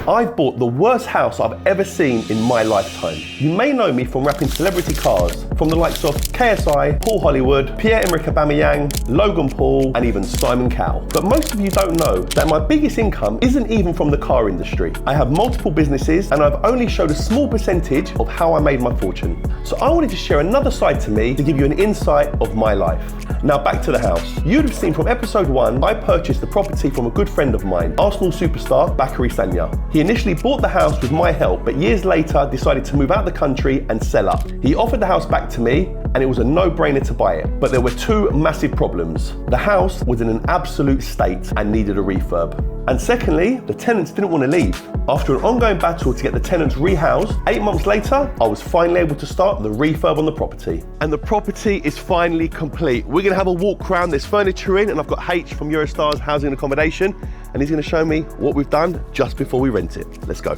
I've bought the worst house I've ever seen in my lifetime. You may know me from rapping celebrity cars, from the likes of KSI, Paul Hollywood, Pierre-Emerick Aubameyang, Logan Paul, and even Simon Cowell. But most of you don't know that my biggest income isn't even from the car industry. I have multiple businesses and I've only showed a small percentage of how I made my fortune. So I wanted to share another side to me to give you an insight of my life. Now back to the house. You'd have seen from episode 1, I purchased the property from a good friend of mine, Arsenal superstar Bakary Sagna. He initially bought the house with my help, but years later decided to move out the country and sell up. He offered the house back to me and it was a no-brainer to buy it. But there were two massive problems. The house was in an absolute state and needed a refurb. And secondly, the tenants didn't want to leave. After an ongoing battle to get the tenants rehoused, 8 months later, I was finally able to start the refurb on the property. And the property is finally complete. We're gonna have a walk around, there's furniture in, and I've got H from Eurostar's Housing and Accommodation, and he's gonna show me what we've done just before we rent it. Let's go.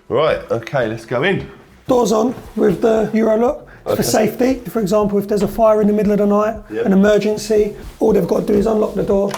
Right, okay, let's go in. Doors on with the Euro lock. Okay. For safety. For example, if there's a fire in the middle of the night, an emergency, all they've got to do is unlock the door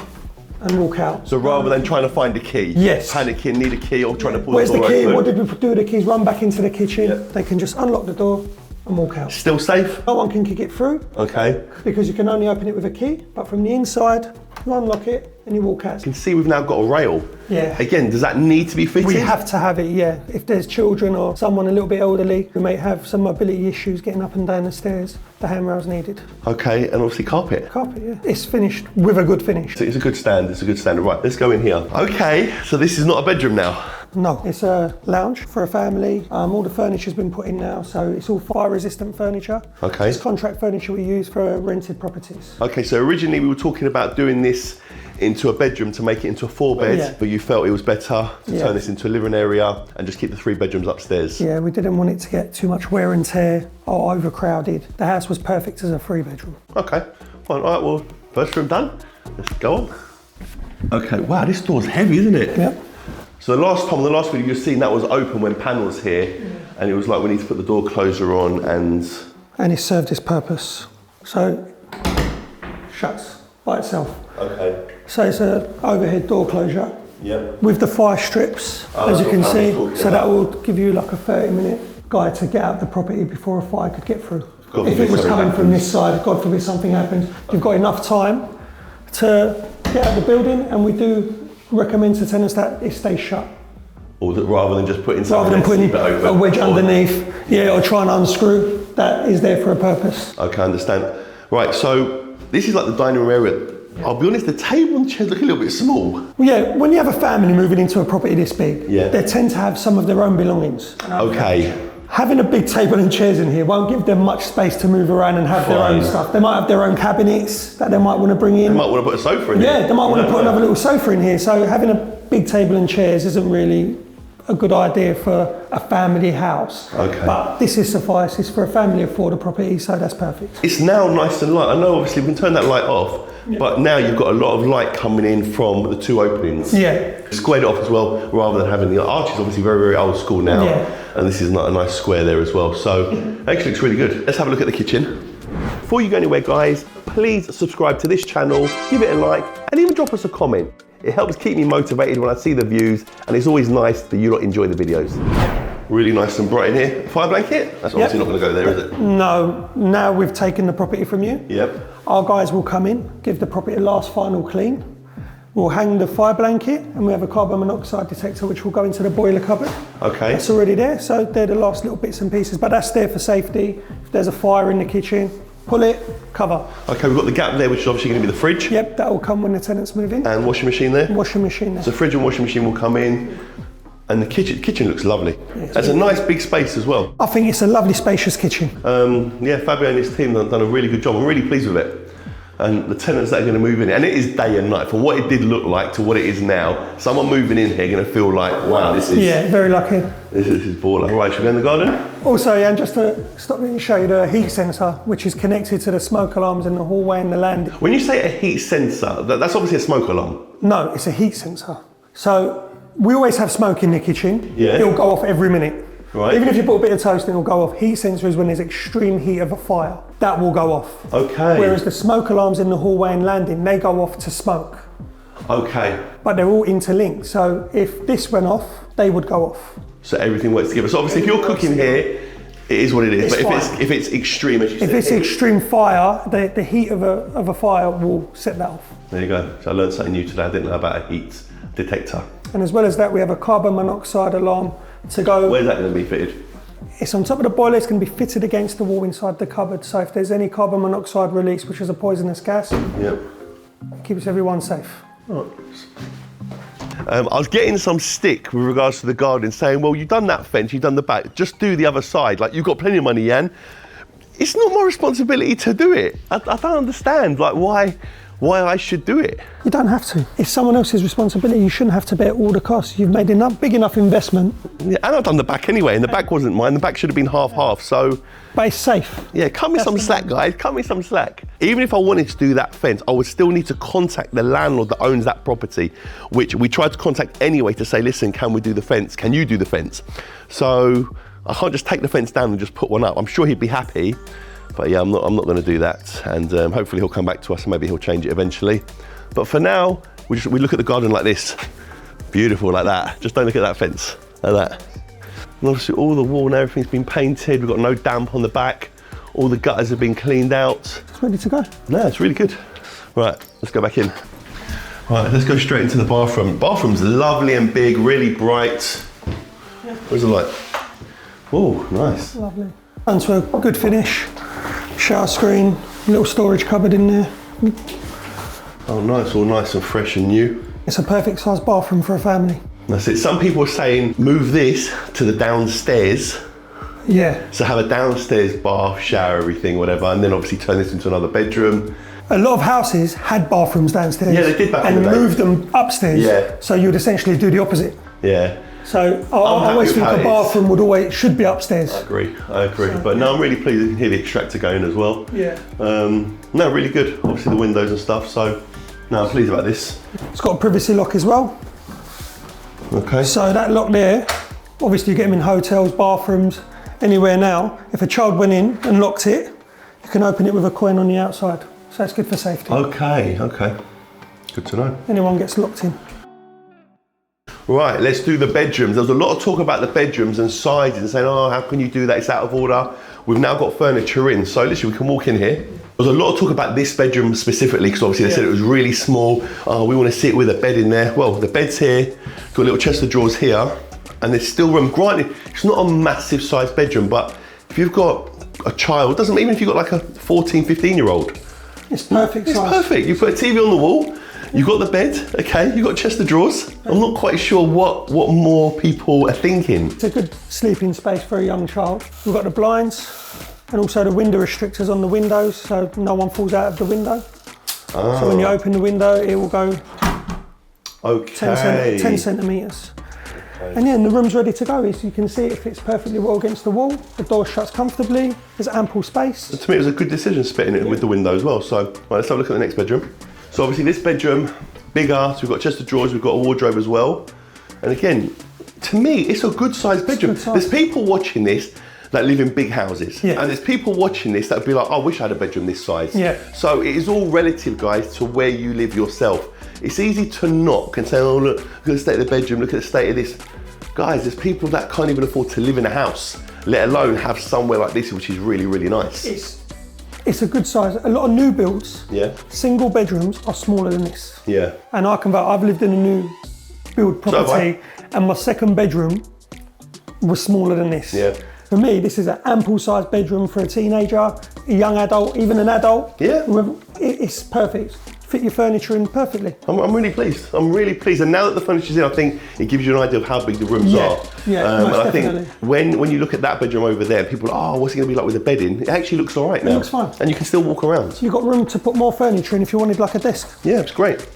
and walk out. So rather than trying to find a key, panicking, need a key, or trying to pull the door open. Where's the key? What did we do with the keys? Run back into the kitchen. They can just unlock the door and walk out. Still safe? No one can kick it through. Okay. Because you can only open it with a key, but from the inside, you unlock it and you walk out. You can see we've now got a rail. Yeah. Again, does that need to be fitted? We have to have it, yeah. If there's children or someone a little bit elderly who may have some mobility issues getting up and down the stairs, the handrail's needed. Okay, and obviously carpet. Carpet, yeah. It's finished with a good finish. So it's a good stand, it's a good standard. Right, let's go in here. Okay, so this is not a bedroom now. No, it's a lounge for a family. All the furniture's been put in now, so it's all fire-resistant furniture. Okay. It's contract furniture we use for rented properties. Okay, so originally we were talking about doing this into a bedroom to make it into a 4-bed, but you felt it was better to turn this into a living area and just keep the 3 bedrooms upstairs. Yeah, we didn't want it to get too much wear and tear or overcrowded. The house was perfect as a 3-bedroom. Okay, all right, well, first room done. Let's go on. Okay, wow, this door's heavy, isn't it? Yep. So the last video you've seen, that was open when Pan was here, and it was like we need to put the door closer on and it served its purpose. So, shuts by itself. Okay. So it's an overhead door closure. Yep. With the fire strips, as you can see. So that will give you like a 30-minute guide to get out the property before a fire could get through. If it was coming from this side, God forbid something happens, you've got enough time to get out the building, and we do recommend to tenants that it stays shut. Or rather than just putting something, rather than putting a wedge underneath, or trying to unscrew, that is there for a purpose. Okay, I understand. Right, so this is like the dining room area. I'll be honest, the table and chairs look a little bit small. Well, yeah, when you have a family moving into a property this big, they tend to have some of their own belongings. Okay. Having a big table and chairs in here won't give them much space to move around and have their own stuff. They might have their own cabinets that they might want to bring in. They might want to put a sofa in here. Yeah, they might want to put another little sofa in here. So having a big table and chairs isn't really a good idea for a family house. Okay. But this is suffice. It's for a family of 4, the property, so that's perfect. It's now nice and light. I know obviously we can turn that light off, but now you've got a lot of light coming in from the 2 openings. Yeah. Squared it off as well, rather than having the arch is obviously very, very old school now. Yeah. And this is not a nice square there as well. So actually looks really good. Let's have a look at the kitchen. Before you go anywhere, guys, please subscribe to this channel, give it a like, and even drop us a comment. It helps keep me motivated when I see the views, and it's always nice that you lot enjoy the videos. Really nice and bright in here. Fire blanket? That's obviously not going to go there, is it? No, now we've taken the property from you. Yep. Our guys will come in, give the property a last final clean. We'll hang the fire blanket, and we have a carbon monoxide detector which will go into the boiler cupboard. Okay. That's already there, so they're the last little bits and pieces, but that's there for safety. If there's a fire in the kitchen, pull it, cover. Okay, we've got the gap there, which is obviously going to be the fridge. Yep, that will come when the tenants move in. And washing machine there? Washing machine there. So fridge and washing machine will come in. And the kitchen looks lovely. Yeah, it's a nice big space as well. I think it's a lovely spacious kitchen. Yeah, Fabio and his team have done a really good job. I'm really pleased with it. And the tenants that are going to move in, and it is day and night. From what it did look like to what it is now, someone moving in here going to feel like, wow, this is... Yeah, very lucky. This is baller. All right, should we go in the garden? Also, Jan, just to stop and show you the heat sensor, which is connected to the smoke alarms in the hallway and the landing. When you say a heat sensor, that's obviously a smoke alarm. No, it's a heat sensor. So we always have smoke in the kitchen. Yeah. It'll go off every minute. Right. Even if you put a bit of toast in, it'll go off. Heat sensor is when there's extreme heat of a fire. That will go off. Okay. Whereas the smoke alarms in the hallway and landing, they go off to smoke. Okay. But they're all interlinked, so if this went off, they would go off. So everything works together. So obviously if you're cooking here, it is what it is. But if it's extreme, as you said. If it's extreme fire, the heat of a fire will set that off. There you go. So I learned something new today. I didn't know about a heat detector. And as well as that, we have a carbon monoxide alarm to go. Where's that going to be fitted? It's on top of the boiler. It's going to be fitted against the wall inside the cupboard. So if there's any carbon monoxide release, which is a poisonous gas, yep, it keeps everyone safe. Oh. I was getting some stick with regards to the garden, saying, well, you've done that fence, you've done the back, just do the other side. Like, you've got plenty of money, Jan. It's not my responsibility to do it. I don't understand, like, why I should do it. You don't have to. It's someone else's responsibility. You shouldn't have to bear all the costs. You've made enough, big enough investment. Yeah, and I've done the back anyway, and the back wasn't mine. The back should have been half-half, so. But it's safe. Yeah, cut me some slack, guys. Cut me some slack. Even if I wanted to do that fence, I would still need to contact the landlord that owns that property, which we tried to contact anyway to say, listen, can we do the fence? Can you do the fence? So I can't just take the fence down and just put one up. I'm sure he'd be happy, but yeah, I'm not going to do that. And hopefully he'll come back to us and maybe he'll change it eventually. But for now, we look at the garden like this. Beautiful, like that. Just don't look at that fence, like that. And obviously all the wall and everything's been painted. We've got no damp on the back. All the gutters have been cleaned out. It's ready to go. No, it's really good. Right, let's go back in. Right, let's go straight into the bathroom. Bathroom's lovely and big, really bright. Yeah. What's it like? Oh, nice. Lovely. And to a good finish. Shower screen, little storage cupboard in there. Oh, nice, all nice and fresh and new. It's a perfect size bathroom for a family. That's it. Some people are saying move this to the downstairs. Yeah. So have a downstairs bath, shower, everything, whatever, and then obviously turn this into another bedroom. A lot of houses had bathrooms downstairs. Yeah, they did back in the day. And moved them upstairs. Yeah. So you'd essentially do the opposite. Yeah. So I always think a bathroom should be upstairs. I agree. So, but no, I'm really pleased you can hear the extractor going as well. Yeah. No, really good. Obviously the windows and stuff, so no, I'm pleased about this. It's got a privacy lock as well. Okay. So that lock there, obviously you get them in hotels, bathrooms, anywhere now. If a child went in and locked it, you can open it with a coin on the outside. So it's good for safety. Okay. Good to know. Anyone gets locked in. Right, let's do the bedrooms. There was a lot of talk about the bedrooms and sizes and saying, oh, how can you do that? It's out of order. We've now got furniture in. So literally we can walk in here. There was a lot of talk about this bedroom specifically because obviously they said it was really small. Oh, we want to sit with a bed in there. Well, the bed's here, got a little chest of drawers here, and there's still room. Granted, it's not a massive sized bedroom, but if you've got a child, doesn't even if you've got like a 14, 15-year-old. It's perfect size. It's perfect. You put a TV on the wall, you've got the bed, okay, you've got a chest of drawers. I'm not quite sure what more people are thinking. It's a good sleeping space for a young child. We've got the blinds and also the window restrictors on the windows so no one falls out of the window. Oh. So when you open the window, it will go 10 centimetres. Okay. And yeah, and the room's ready to go. As you can see, it fits perfectly well against the wall. The door shuts comfortably. There's ample space. To me, it was a good decision splitting it with the window as well. So right, let's have a look at the next bedroom. So obviously this bedroom, bigger, so we've got chest of drawers, we've got a wardrobe as well. And again, to me, it's a good sized bedroom. There's people watching this that live in big houses. Yeah. And there's people watching this that would be like, oh, I wish I had a bedroom this size. Yeah. So it is all relative, guys, to where you live yourself. It's easy to knock and say, oh, look at the state of the bedroom, look at the state of this. Guys, there's people that can't even afford to live in a house, let alone have somewhere like this, which is really, really nice. It's a good size. A lot of new builds, single bedrooms are smaller than this. Yeah. And I've lived in a new build property and my second bedroom was smaller than this. Yeah. For me, this is an ample sized bedroom for a teenager, a young adult, even an adult. Yeah. It's perfect. Fit your furniture in perfectly. I'm really pleased. I'm really pleased. And now that the furniture's in, I think it gives you an idea of how big the rooms are. Yeah, and I think when you look at that bedroom over there, people are, oh, what's it going to be like with the bed in? It actually looks all right now. It looks fine. And you can still walk around. You've got room to put more furniture in if you wanted like a desk. Yeah, it's great.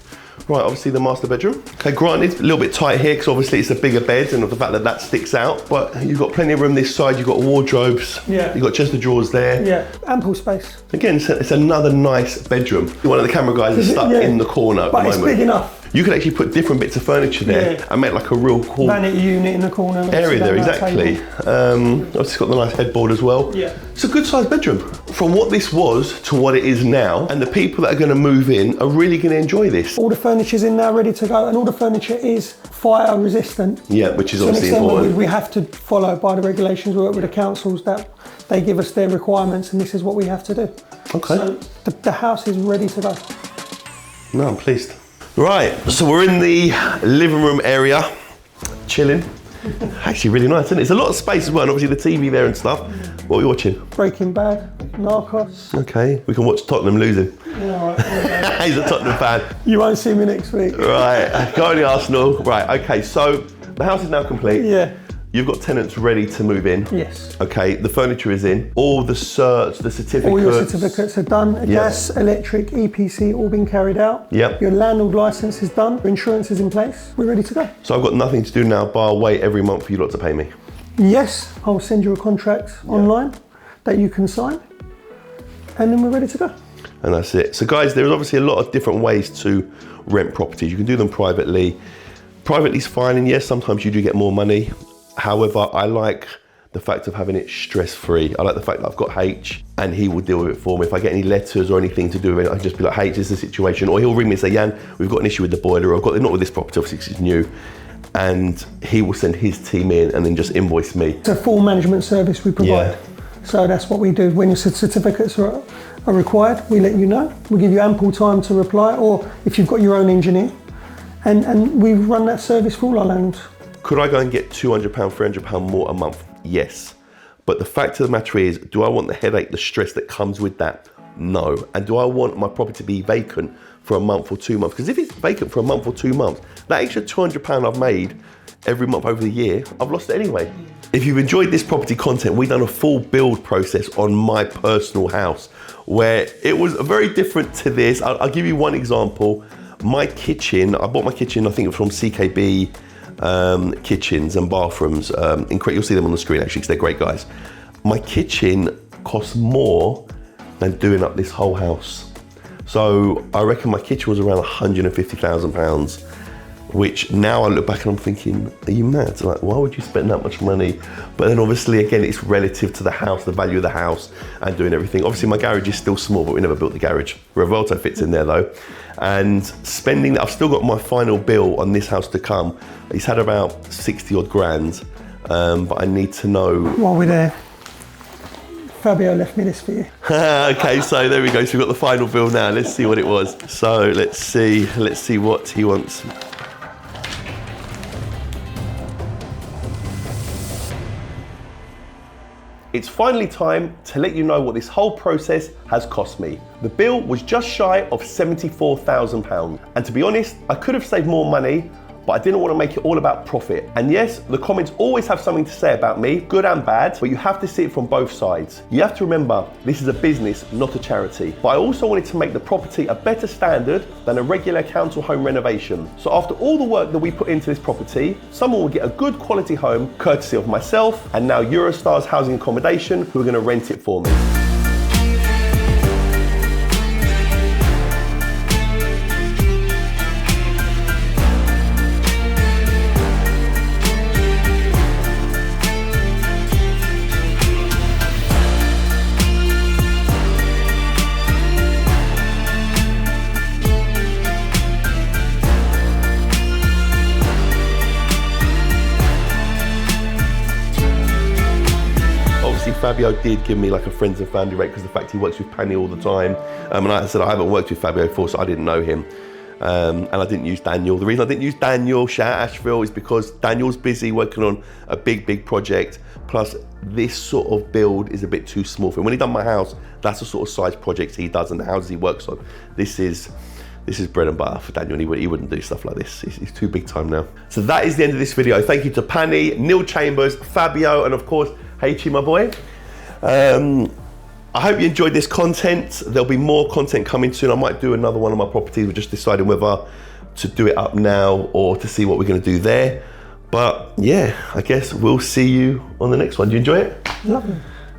Right, obviously the master bedroom. Okay, granted, a little bit tight here because obviously it's a bigger bed and of the fact that that sticks out, but you've got plenty of room this side, you've got wardrobes, you've got chest of drawers there. Yeah, ample space. Again, it's another nice bedroom. One of the camera guys is stuck in the corner at the moment. But it's big enough. You could actually put different bits of furniture there and make like a real cool vanity unit in the corner. Area there, exactly. It's got the nice headboard as well. Yeah. It's a good sized bedroom. From what this was to what it is now, and the people that are going to move in are really going to enjoy this. All the furniture's in now, ready to go, and all the furniture is fire resistant. Yeah, which is obviously important. We have to follow by the regulations. We work with the councils that they give us their requirements, and this is what we have to do. Okay. So the house is ready to go. No, I'm pleased. Right, so we're in the living room area, chilling. Actually really nice, isn't it? It's a lot of space as well, and obviously the TV there and stuff. What are we watching? Breaking Bad, Narcos. Okay, we can watch Tottenham losing. Yeah, right. He's a Tottenham fan. You won't see me next week. Right, go on the Arsenal. Right, okay, so the house is now complete. Yeah. You've got tenants ready to move in. Yes. Okay, the furniture is in. All the certs, the certificates. All your certificates are done. Gas, electric, EPC, all been carried out. Yep. Your landlord license is done. Your insurance is in place. We're ready to go. So I've got nothing to do now bar wait every month for you lot to pay me. Yes, I'll send you a contract online that you can sign, and then we're ready to go. And that's it. So guys, there's obviously a lot of different ways to rent properties. You can do them privately. Privately's fine, and yes, sometimes you do get more money. However, I like the fact of having it stress-free. I like the fact that I've got H and he will deal with it for me. If I get any letters or anything to do with it, I can just be like, H, this is the situation. Or he'll ring me and say, Yan, we've got an issue with the boiler, or I've got, not with this property, obviously, because it's new. And he will send his team in and then just invoice me. It's a full management service we provide. Yeah. So that's what we do. When your certificates are required, we let you know. We give you ample time to reply, or if you've got your own engineer. And we run that service for all our landlords. Could I go and get £200, £300 more a month? Yes. But the fact of the matter is, do I want the headache, the stress that comes with that? No. And do I want my property to be vacant for a month or 2 months? Because if it's vacant for a month or 2 months, that extra £200 I've made every month over the year, I've lost it anyway. If you've enjoyed this property content, we've done a full build process on my personal house, where it was very different to this. I'll give you one example. My kitchen, I bought my kitchen, I think it was from CKB, kitchens and bathrooms. You'll see them on the screen actually, because they're great guys. My kitchen costs more than doing up this whole house. So I reckon my kitchen was around £150,000, which now I look back and I'm thinking, are you mad? Like, why would you spend that much money? But then obviously, again, it's relative to the house, the value of the house and doing everything. Obviously my garage is still small, but we never built the garage. Revolto fits in there though. And spending that, I've still got my final bill on this house to come. He's had about 60 odd grand, but I need to know. While we're there, Fabio left me this for you. Okay, so there we go. So we've got the final bill now. Let's see what it was. So let's see what he wants. It's finally time to let you know what this whole process has cost me. The bill was just shy of £74,000. And to be honest, I could have saved more money, but I didn't want to make it all about profit. And yes, the comments always have something to say about me, good and bad, but you have to see it from both sides. You have to remember, this is a business, not a charity. But I also wanted to make the property a better standard than a regular council home renovation. So after all the work that we put into this property, someone will get a good quality home, courtesy of myself, and now Eurostar's Housing Accommodation, who are going to rent it for me. Fabio did give me like a friends and family rate because the fact he works with Penny all the time. And like I said, I haven't worked with Fabio before, so I didn't know him. And I didn't use Daniel. The reason I didn't use Daniel, shout out Asheville, is because Daniel's busy working on a big project. Plus, this sort of build is a bit too small for him. When he done my house, that's the sort of size projects he does and the houses he works on. This is bread and butter for Daniel, and he wouldn't do stuff like this. He's too big time now. So that is the end of this video. Thank you to Penny, Neil Chambers, Fabio, and of course, H, my boy. I hope you enjoyed this content. There'll be more content coming soon. I might do another one of my properties. We're just deciding whether to do it up now or to see what we're going to do there. But yeah, I guess we'll see you on the next one. Do you enjoy it? Lovely.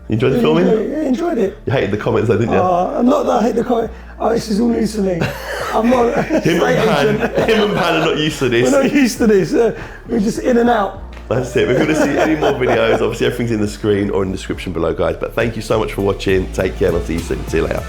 You enjoyed the filming? Yeah, enjoyed it. You hated the comments though, didn't you? Not that I hate the comment. Oh, this is all news to me. I'm not him and Pan are not used to this. We're not used to this. We're just in and out. That's it. If you want to see any more videos, obviously everything's in the screen or in the description below, guys. But thank you so much for watching. Take care and I'll see you soon. See you later.